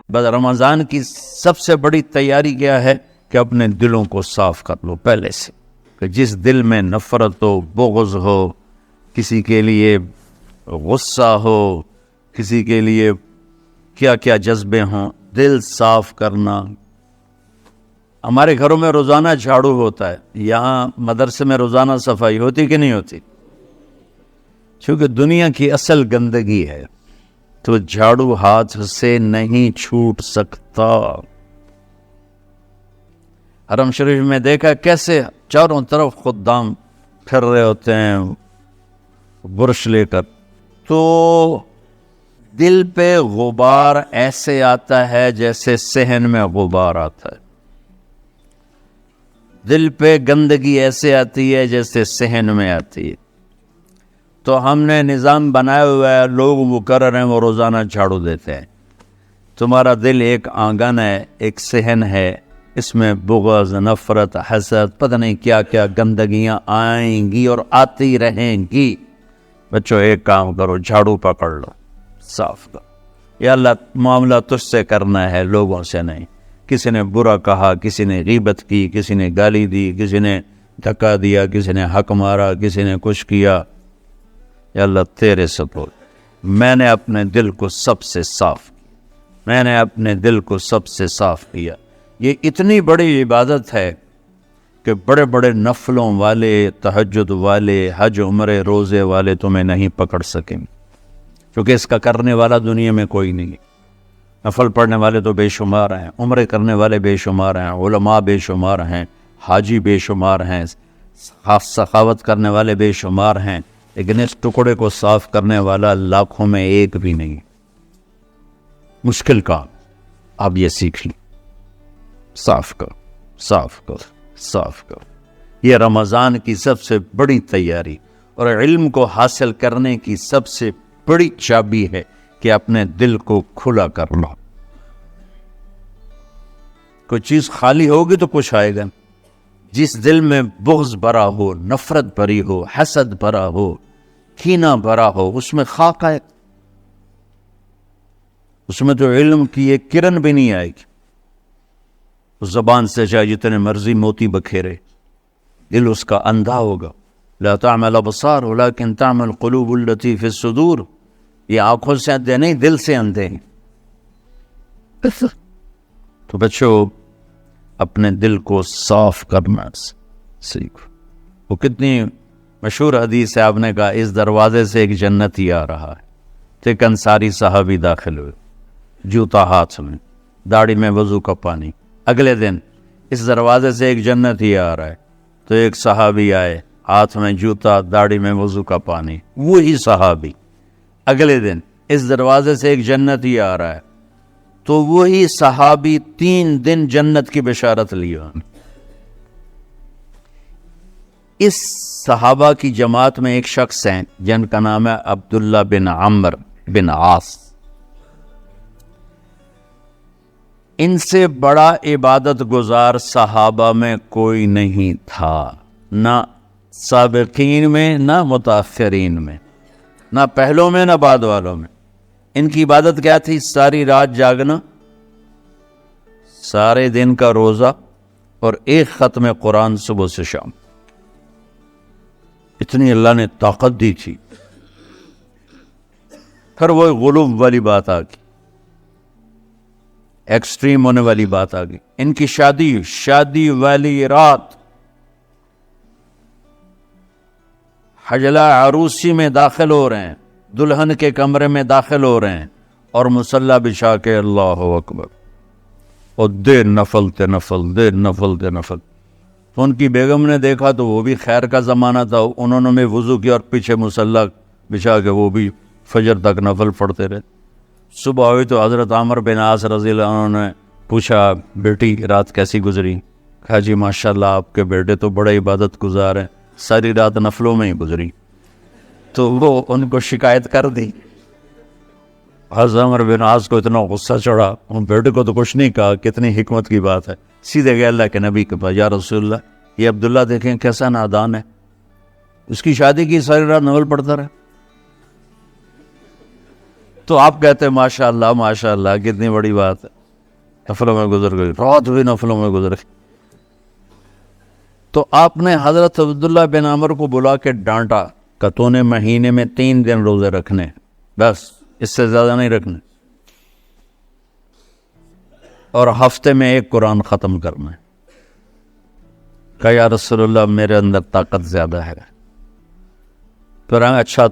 بس رمضان کی سب سے بڑی تیاری کیا ہے کہ اپنے دلوں کو صاف کر لو پہلے سے، کہ جس دل میں نفرت ہو، بغض ہو، کسی کے لیے غصہ ہو، کسی کے لیے کیا کیا جذبے ہوں، دل صاف کرنا۔ ہمارے گھروں میں روزانہ جھاڑو ہوتا ہے، یہاں مدرسے میں روزانہ صفائی ہوتی کہ نہیں ہوتی؟ چونکہ دنیا کی اصل گندگی ہے تو جھاڑو ہاتھ سے نہیں چھوٹ سکتا۔ حرم شریف میں دیکھا کیسے چاروں طرف خدام پھر رہے ہوتے ہیں برش لے کر، تو دل پہ غبار ایسے آتا ہے جیسے صحن میں غبار آتا ہے، دل پہ گندگی ایسے آتی ہے جیسے صحن میں آتی ہے۔ تو ہم نے نظام بنایا ہوا ہے، لوگ مقرر ہیں وہ روزانہ جھاڑو دیتے ہیں۔ تمہارا دل ایک آنگن ہے، ایک صحن ہے، اس میں بغض، نفرت، حسد، پتہ نہیں کیا کیا گندگیاں آئیں گی اور آتی رہیں گی۔ بچوں ایک کام کرو، جھاڑو پکڑ لو، صاف کرو۔ یا اللہ معاملہ تجھ سے کرنا ہے، لوگوں سے نہیں۔ کسی نے برا کہا، کسی نے غیبت کی، کسی نے گالی دی، کسی نے دھکا دیا، کسی نے حق مارا، کسی نے کچھ کیا، یا اللہ تیرے سپورٹ میں نے اپنے دل کو سب سے صاف کیا، میں نے اپنے دل کو سب سے صاف کیا۔ یہ اتنی بڑی عبادت ہے کہ بڑے بڑے نفلوں والے، تہجد والے، حج عمرے روزے والے تمہیں نہیں پکڑ سکیں، کیونکہ اس کا کرنے والا دنیا میں کوئی نہیں۔ نفل پڑھنے والے تو بے شمار ہیں، عمرے کرنے والے بے شمار ہیں، علماء بے شمار ہیں، حاجی بے شمار ہیں، سخاوت کرنے والے بے شمار ہیں، لیکن اس ٹکڑے کو صاف کرنے والا لاکھوں میں ایک بھی نہیں۔ مشکل کام، آپ یہ سیکھ لیں، صاف کرو، صاف کرو، صاف کرو۔ یہ رمضان کی سب سے بڑی تیاری اور علم کو حاصل کرنے کی سب سے بڑی چابی ہے کہ اپنے دل کو کھلا کر لو۔ کوئی چیز خالی ہوگی تو کچھ آئے گا۔ جس دل میں بغض بھرا ہو، نفرت بھری ہو، حسد بھرا ہو، کینہ بھرا ہو، اس میں خاک آئے، اس میں تو علم کی ایک کرن بھی نہیں آئے گی۔ اس زبان سے چاہے جتنے مرضی موتی بکھیرے، دل اس کا اندھا ہوگا۔ لا تعمل ابصار ولكن تعمل قلوب التي في الصدور۔ یہ آنکھوں سے اندھے نہیں، دل سے اندھے ہیں۔ تو بچوں اپنے دل کو صاف کرنا سیکھو۔ وہ کتنی مشہور حدیث ہے، آپ نے کہا اس دروازے سے ایک جنتی آ رہا ہے، تو ایک انصاری صحابی داخل ہوئے، جوتا ہاتھ میں، داڑھی میں وضو کا پانی۔ اگلے دن اس دروازے سے ایک جنتی آ رہا ہے، تو ایک صحابی آئے، ہاتھ میں جوتا، داڑھی میں وضو کا پانی، وہی صحابی۔ اگلے دن اس دروازے سے ایک جنتی آ رہا ہے، تو وہی صحابی 3 دن جنت کی بشارت لیا۔ اس صحابہ کی جماعت میں ایک شخص ہیں جن کا نام ہے عبداللہ بن عمرو بن عاص۔ ان سے بڑا عبادت گزار صحابہ میں کوئی نہیں تھا، نہ سابقین میں، نہ متاخرین میں، نہ پہلوں میں، نہ بعد والوں میں۔ ان کی عبادت کیا تھی؟ ساری رات جاگنا، سارے دن کا روزہ، اور ایک ختم قرآن صبح سے شام۔ اتنی اللہ نے طاقت دی تھی۔ پھر وہ غلوب والی بات آ گئی، ایکسٹریم ہونے والی بات آ گئی۔ ان کی شادی والی رات حجلہ عروسی میں داخل ہو رہے ہیں، دلہن کے کمرے میں داخل ہو رہے ہیں، اور مصلی بچھا کے اللہ اکبر، اور دیر نفل تے نفل، دیر نفل تے نفل۔ تو ان کی بیگم نے دیکھا تو وہ بھی خیر کا زمانہ تھا، انہوں نے بھی وضو کیا اور پیچھے مصلی بچھا کے وہ بھی فجر تک نفل پڑھتے رہے۔ صبح ہوئی تو حضرت عمرو بن عاص رضی اللہ عنہ نے پوچھا، بیٹی رات کیسی گزری؟ کہا جی ماشاءاللہ آپ کے بیٹے تو بڑے عبادت گزار ہیں، ساری رات نفلوں میں ہی گزری۔ تو وہ ان کو شکایت کر دی۔ حضرت عمرو بن عاص کو اتنا غصہ چڑھا، ان بیٹے کو تو کچھ نہیں کہا، کتنی حکمت کی بات ہے، سیدھے گئے اللہ کے نبی کے پاس، یا رسول اللہ یہ عبداللہ دیکھیں کیسا نادان ہے، اس کی شادی کی ساری رات نفل پڑھتا رہا۔ تو آپ کہتے ہیں ماشاءاللہ ماشاءاللہ کتنی بڑی بات ہے۔ نفلوں میں گزر گئی، رات بھی نفلوں میں گزر گئی. تو آپ نے حضرت عبداللہ بن عمر کو بلا کے ڈانٹا کہ تو نے مہینے میں 3 دن روزے رکھنے، بس اس سے زیادہ نہیں رکھنے، اور ہفتے میں 1 قرآن ختم کرنا ہے. کہا یا رسول اللہ میرے اندر طاقت زیادہ ہے. پھر اچھا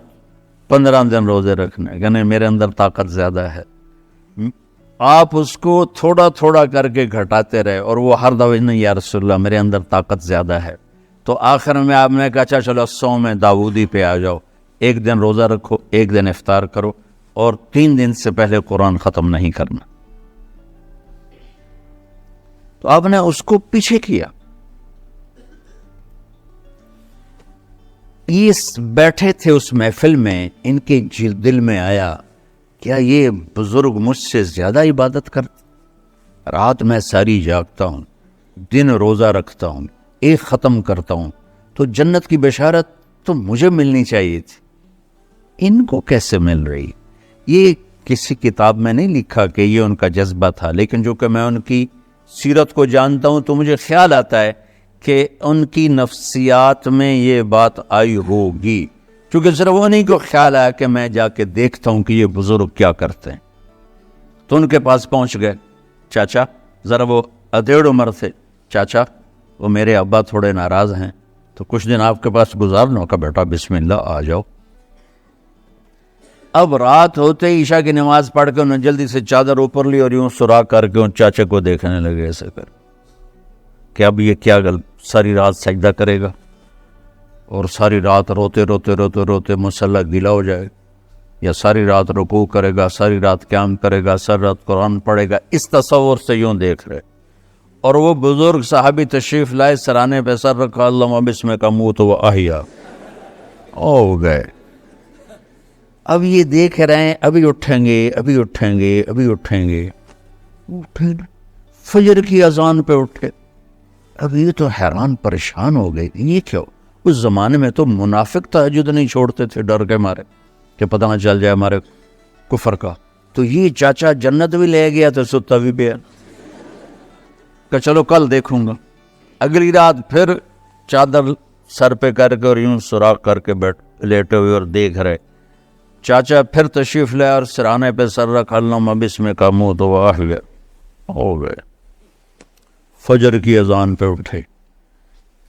15 دن روزے رکھنے، کہ نہیں میرے اندر طاقت زیادہ ہے. آپ اس کو تھوڑا تھوڑا کر کے گھٹاتے رہے، اور وہ ہر دفعہ نہیں یا رسول اللہ میرے اندر طاقت زیادہ ہے. تو آخر میں آپ نے کہا اچھا چلو صوم داؤدی پہ آ جاؤ، 1 دن روزہ رکھو، 1 دن افطار کرو، اور 3 دن سے پہلے قرآن ختم نہیں کرنا. تو آپ نے اس کو پیچھے کیا. یہ بیٹھے تھے اس محفل میں، ان کے دل میں آیا کیا یہ بزرگ مجھ سے زیادہ عبادت کرتے؟ رات میں ساری جاگتا ہوں، دن روزہ رکھتا ہوں، 1 ختم کرتا ہوں، تو جنت کی بشارت تو مجھے ملنی چاہیے تھی، ان کو کیسے مل رہی؟ یہ کسی کتاب میں نہیں لکھا کہ یہ ان کا جذبہ تھا، لیکن جو کہ میں ان کی سیرت کو جانتا ہوں تو مجھے خیال آتا ہے کہ ان کی نفسیات میں یہ بات آئی ہوگی. چونکہ صرف وہ نہیں کو خیال آیا کہ میں جا کے دیکھتا ہوں کہ یہ بزرگ کیا کرتے ہیں. تو ان کے پاس پہنچ گئے، چاچا ذرا، وہ ادھیڑ عمر تھے، چاچا وہ میرے ابا تھوڑے ناراض ہیں تو کچھ دن آپ کے پاس گزارنا کا، بیٹا بسم اللہ آ جاؤ. اب رات ہوتے ہی عشاء کی نماز پڑھ کے انہوں نے جلدی سے چادر اوپر لی اور یوں سراغ کر کے ان چاچے کو دیکھنے لگے ایسے کر کہ اب یہ کیا ساری رات سجدہ کرے گا اور ساری رات روتے روتے روتے روتے مصلی گیلا ہو جائے گا، یا ساری رات رکوع کرے گا، ساری رات قیام کرے گا، ساری رات قرآن پڑھے گا. اس تصور سے یوں دیکھ رہے. اور وہ بزرگ صحابی تشریف لائے، سرانے پہ سر رکھا، اللہم بسمک اموت و احیا، ہو گئے. اب یہ دیکھ رہے ہیں ابھی اٹھیں گے، ابھی اٹھیں گے، ابھی اٹھیں گے. اٹھے فجر کی اذان پہ اٹھے. اب یہ تو حیران پریشان ہو گئے، یہ کیا؟ اس زمانے میں تو منافق تہجد نہیں چھوڑتے تھے ڈر کے مارے کہ پتہ نہ چل جائے ہمارے کفر کا. تو یہ چاچا جنت بھی لے گیا تو ستا بھی پیا کہ چلو کل دیکھوں گا. اگلی رات پھر چادر سر پہ کر کے اور یوں سراغ کر کے لیٹے ہوئے اور دیکھ رہے. چاچا پھر تشریف لے اور سرانے پہ سر رکھ، اللہم بسمک اموت و احیا، ہو گئے. فجر کی اذان پہ اٹھے.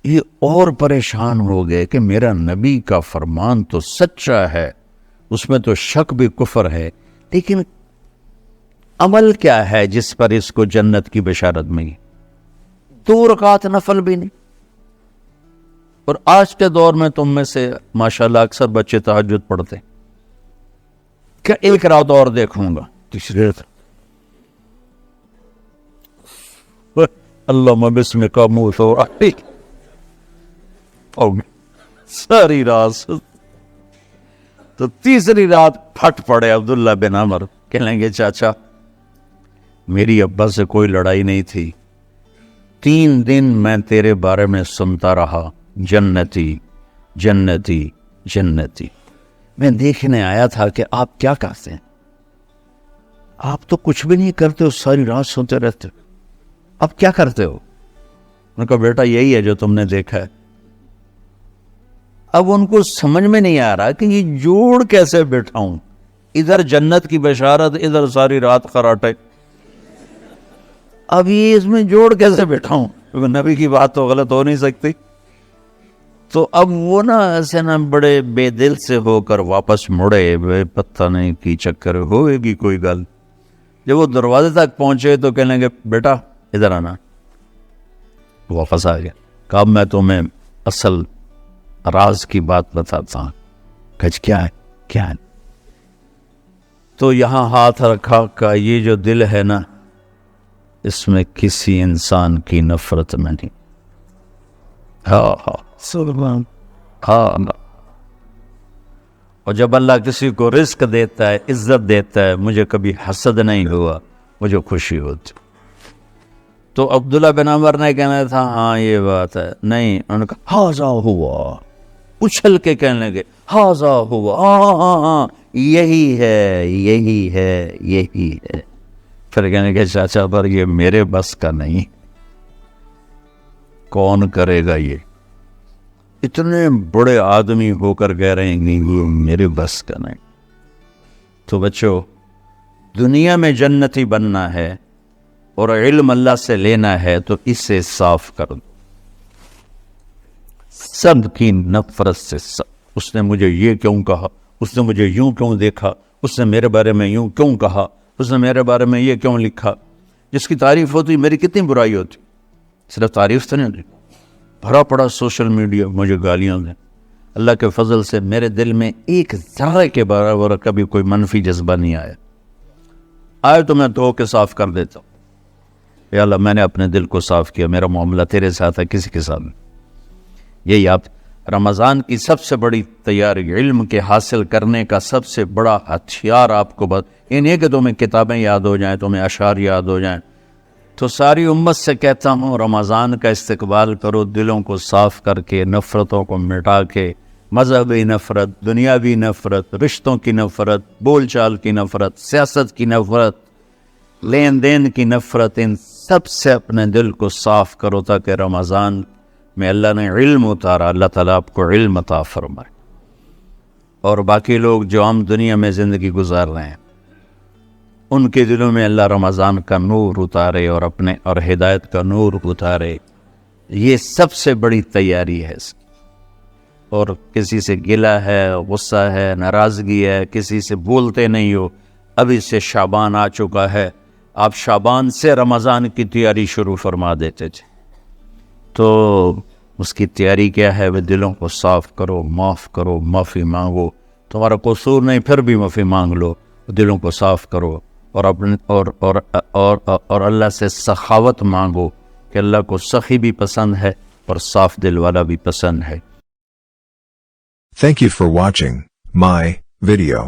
یہ اور پریشان ہو گئے کہ میرا نبی کا فرمان تو سچا ہے، اس میں تو شک بھی کفر ہے، لیکن عمل کیا ہے جس پر اس کو جنت کی بشارت ملی؟ 2 رکعت نفل بھی نہیں. اور آج کے دور میں تم میں سے ماشاءاللہ اکثر بچے تہجد پڑھتے. کیا 1 رات اور دیکھوں گا، تیسری رات اللہم بسمک اموت و احیا، ساری رات. تو تیسری رات پھٹ پڑے عبداللہ بن عمر، کہنے گے چاچا میری ابا سے کوئی لڑائی نہیں تھی، 3 دن میں تیرے بارے میں سنتا رہا، جنتی جنتی جنتی. میں دیکھنے آیا تھا کہ آپ کیا کرتے ہیں. آپ تو کچھ بھی نہیں کرتے ہو، ساری رات سنتے رہتے ہو، اب کیا کرتے ہو؟ ان کا بیٹا یہی ہے جو تم نے دیکھا ہے. اب ان کو سمجھ میں نہیں آ رہا کہ یہ جوڑ کیسے بٹھاؤں، ادھر جنت کی بشارت، ادھر ساری رات خراٹے. اب یہ اس میں جوڑ کیسے بٹھاؤں، کیونکہ نبی کی بات تو غلط ہو نہیں سکتی. تو اب وہ ایسے بڑے بے دل سے ہو کر واپس مڑے، پتہ نہیں کی چکر ہوئے گی کوئی گل. جب وہ دروازے تک پہنچے تو کہنے لگے بیٹا ادھر آنا. واپس آ گیا. کہا میں تمہیں اصل راز کی بات بتاتا ہوں. کہا کیا ہے کیا ہے؟ تو یہاں ہاتھ رکھا کہ یہ جو دل ہے نا، اس میں کسی انسان کی نفرت میں نہیں. اور جب اللہ کسی کو رزق دیتا ہے، عزت دیتا ہے، مجھے کبھی حسد نہیں ہوا، مجھے خوشی ہوتی. تو عبداللہ بن عمر نے کہنا تھا ہاں یہ بات ہے. نہیں، انہوں نے کہا ہاذا ہوا، اچھل کے کہنے لگے ہاذا ہوا، ہاں ہاں ہاں یہی ہے یہی ہے یہی ہے. پھر کہنے کہ چاچا پر یہ میرے بس کا نہیں، کون کرے گا یہ؟ اتنے بڑے آدمی ہو کر کہہ رہے ہیں کہ یہ میرے بس کا نہیں۔ تو بچوں، دنیا میں جنتی بننا ہے اور علم اللہ سے لینا ہے تو اسے صاف کر دو، سب کی نفرت سے۔ اس نے مجھے یہ کیوں کہا، اس نے مجھے یوں کیوں دیکھا، اس نے میرے بارے میں یوں کیوں کہا، اس نے میرے بارے میں یہ کیوں لکھا۔ جس کی تعریف ہوتی میری کتنی برائی ہوتی، صرف تعریف تو نہیں ہوتی، بھرا پڑا سوشل میڈیا مجھے گالیاں دیں۔ اللہ کے فضل سے میرے دل میں ایک ذرے کے برابر کبھی کوئی منفی جذبہ نہیں آیا، آئے تو میں دھو کے صاف کر دیتا ہوں۔ یا اللہ میں نے اپنے دل کو صاف کیا، میرا معاملہ تیرے ساتھ ہے، کسی کے ساتھ نہیں۔ یہی آپ رمضان کی سب سے بڑی تیاری، علم کے حاصل کرنے کا سب سے بڑا ہتھیار آپ کو یہ نہیں کہ تمہیں کتابیں یاد ہو جائیں، تمہیں اشعار یاد ہو جائیں۔ تو ساری امت سے کہتا ہوں رمضان کا استقبال کرو، دلوں کو صاف کر کے، نفرتوں کو مٹا کے، مذہبی نفرت، دنیاوی نفرت، رشتوں کی نفرت، بول چال کی نفرت، سیاست کی نفرت، لین دین کی نفرت، ان سب سے اپنے دل کو صاف کرو تاکہ رمضان میں اللہ نے علم اتارا، اللہ تعالیٰ آپ کو علم عطا فرمائے، اور باقی لوگ جو عام دنیا میں زندگی گزار رہے ہیں ان کے دلوں میں اللہ رمضان کا نور اتارے اور ہدایت کا نور اتارے۔ یہ سب سے بڑی تیاری ہے اس کی۔ اور کسی سے گلہ ہے، غصہ ہے، ناراضگی ہے، کسی سے بولتے نہیں ہو، ابھی سے شعبان آ چکا ہے، آپ شعبان سے رمضان کی تیاری شروع فرما دیتے تھے۔ تو اس کی تیاری کیا ہے؟ وہ دلوں کو صاف کرو، معاف کرو، معافی مانگو، تمہارا قصور نہیں پھر بھی معافی مانگ لو، دلوں کو صاف کرو، اور اپنے اور اللہ سے سخاوت مانگو کہ اللہ کو سخی بھی پسند ہے اور صاف دل والا بھی پسند ہے۔ Thank you for watching my video.